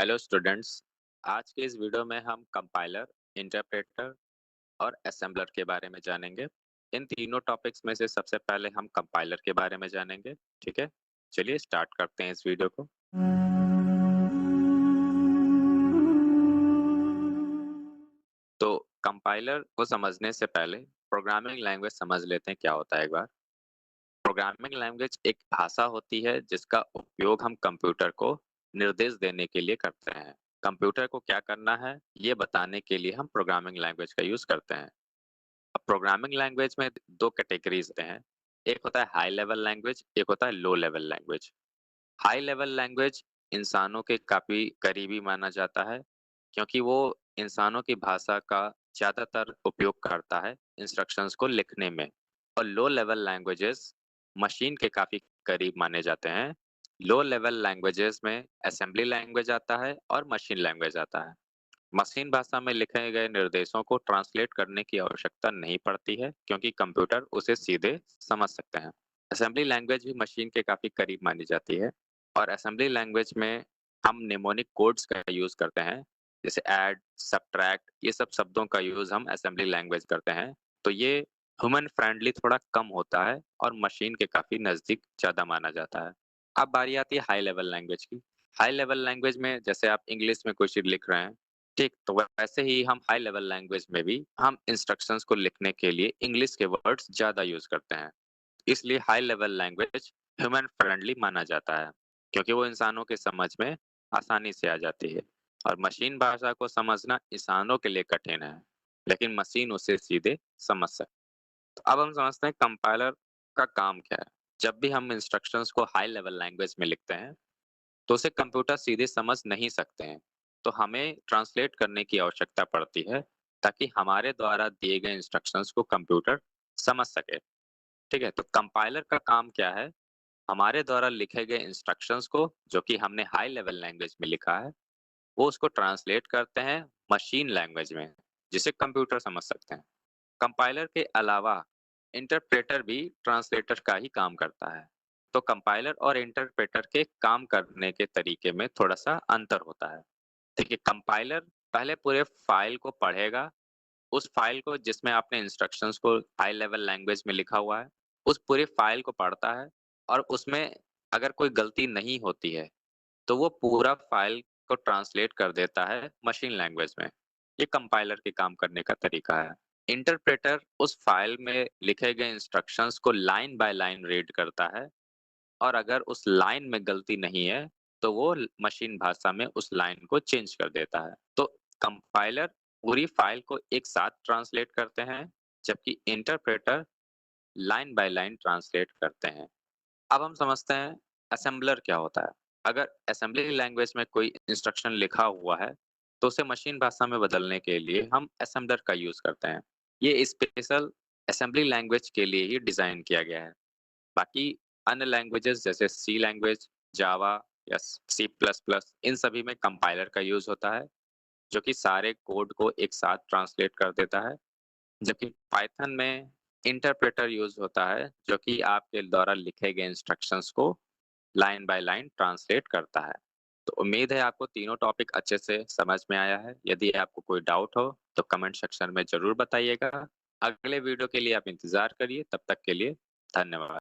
Hello students. आज के इस वीडियो में हम कंपाइलर, इंटरप्रेटर और असेंबलर के बारे में जानेंगे। इन तीनों टॉपिक्स में से सबसे पहले हम कंपाइलर के बारे में जानेंगे। ठीक है, चलिए स्टार्ट करते हैं इस वीडियो को। तो कंपाइलर को समझने से पहले प्रोग्रामिंग लैंग्वेज समझ लेते हैं क्या होता है एक बार। प्रोग्रामिंग लैंग्वेज एक भाषा होती है जिसका उपयोग हम कंप्यूटर को निर्देश देने के लिए करते हैं। कंप्यूटर को क्या करना है ये बताने के लिए हम प्रोग्रामिंग लैंग्वेज का यूज करते हैं। अब प्रोग्रामिंग लैंग्वेज में दो कैटेगरीज होते हैं। एक होता है हाई लेवल लैंग्वेज, एक होता है low level language. High level language इंसानों के काफी करीबी माना जाता है क्योंकि वो इंसानों की भाषा का ज्यादातर उपयोग करता है इंस्ट्रक्शंस को लिखने में। और लो लेवल लैंग्वेजेस मशीन के काफी करीब माने जाते हैं। लो लेवल लैंग्वेजेस में असेंबली लैंग्वेज आता है और मशीन लैंग्वेज आता है। मशीन भाषा में लिखे गए निर्देशों को ट्रांसलेट करने की आवश्यकता नहीं पड़ती है क्योंकि कंप्यूटर उसे सीधे समझ सकते हैं। असेंबली लैंग्वेज भी मशीन के काफी करीब मानी जाती है और असेंबली लैंग्वेज में हम निमोनिक कोड्स का यूज करते हैं, जैसे ऐड, सब्ट्रैक्ट, ये सब शब्दों का यूज हम असेंबली लैंग्वेज करते हैं। तो ये ह्यूमन फ्रेंडली थोड़ा कम होता है और मशीन के काफी नजदीक ज्यादा माना जाता है। अब बारी आती है हाई लेवल लैंग्वेज की। हाई लेवल लैंग्वेज में जैसे आप इंग्लिश में कोई चीज लिख रहे हैं, ठीक, तो वैसे ही हम हाई लेवल लैंग्वेज में भी हम इंस्ट्रक्शंस को लिखने के लिए इंग्लिश के वर्ड्स ज्यादा यूज करते हैं। इसलिए high level language human friendly माना जाता है क्योंकि वो इंसानों के समझ में आसानी से आ जाती है। और मशीन भाषा को समझना इंसानों के लिए कठिन है, लेकिन मशीन उसे सीधे समझ सकती है। तो अब हम समझते हैं कंपाइलर का काम क्या है। जब भी हम इंस्ट्रक्शंस को हाई लेवल लैंग्वेज में लिखते हैं तो उसे कंप्यूटर सीधे समझ नहीं सकते हैं। तो हमें ट्रांसलेट करने की आवश्यकता पड़ती है ताकि हमारे द्वारा दिए गए इंस्ट्रक्शंस को कंप्यूटर समझ सके। ठीक है, तो कंपाइलर का काम क्या है? हमारे द्वारा लिखे गए इंस्ट्रक्शंस को, जो कि हमने हाई लेवल लैंग्वेज में लिखा है, वो उसको ट्रांसलेट करते हैं मशीन लैंग्वेज में, जिसे कंप्यूटर समझ सकते हैं। कंपाइलर के अलावा इंटरप्रेटर भी ट्रांसलेटर का ही काम करता है। तो कंपाइलर और इंटरप्रेटर के काम करने के तरीके में थोड़ा सा अंतर होता है। देखिए, कंपाइलर पहले पूरे फाइल को पढ़ेगा, उस फाइल को जिसमें आपने इंस्ट्रक्शंस को हाई लेवल लैंग्वेज में लिखा हुआ है, उस पूरी फाइल को पढ़ता है और उसमें अगर कोई गलती नहीं होती है तो वो पूरा फाइल को ट्रांसलेट कर देता है मशीन लैंग्वेज में। ये कंपाइलर के काम करने का तरीका है। इंटरप्रेटर उस फाइल में लिखे गए इंस्ट्रक्शंस को लाइन बाय लाइन रीड करता है और अगर उस लाइन में गलती नहीं है तो वो मशीन भाषा में उस लाइन को चेंज कर देता है। तो कंपाइलर पूरी फाइल को एक साथ ट्रांसलेट करते हैं, जबकि interpreter line by line translate करते हैं। अब हम समझते हैं असेंबलर क्या होता है। अगर असेंबली लैंग्वेज में कोई इंस्ट्रक्शन लिखा हुआ है तो उसे मशीन भाषा में बदलने के लिए हम असेंबलर का यूज करते हैं। ये स्पेशल असेंबली लैंग्वेज के लिए ही डिजाइन किया गया है। बाकी अन्य लैंग्वेजेस जैसे सी लैंग्वेज, जावा या सी प्लस प्लस, इन सभी में कंपाइलर का यूज होता है जो कि सारे कोड को एक साथ ट्रांसलेट कर देता है। जबकि पाइथन में इंटरप्रेटर यूज होता है जो कि आपके द्वारा लिखे गए इंस्ट्रक्शंस को लाइन बाय लाइन ट्रांसलेट करता है। तो उम्मीद है आपको तीनों टॉपिक अच्छे से समझ में आया है। यदि आपको कोई डाउट हो तो कमेंट सेक्शन में जरूर बताइएगा। अगले वीडियो के लिए आप इंतजार करिए। तब तक के लिए धन्यवाद।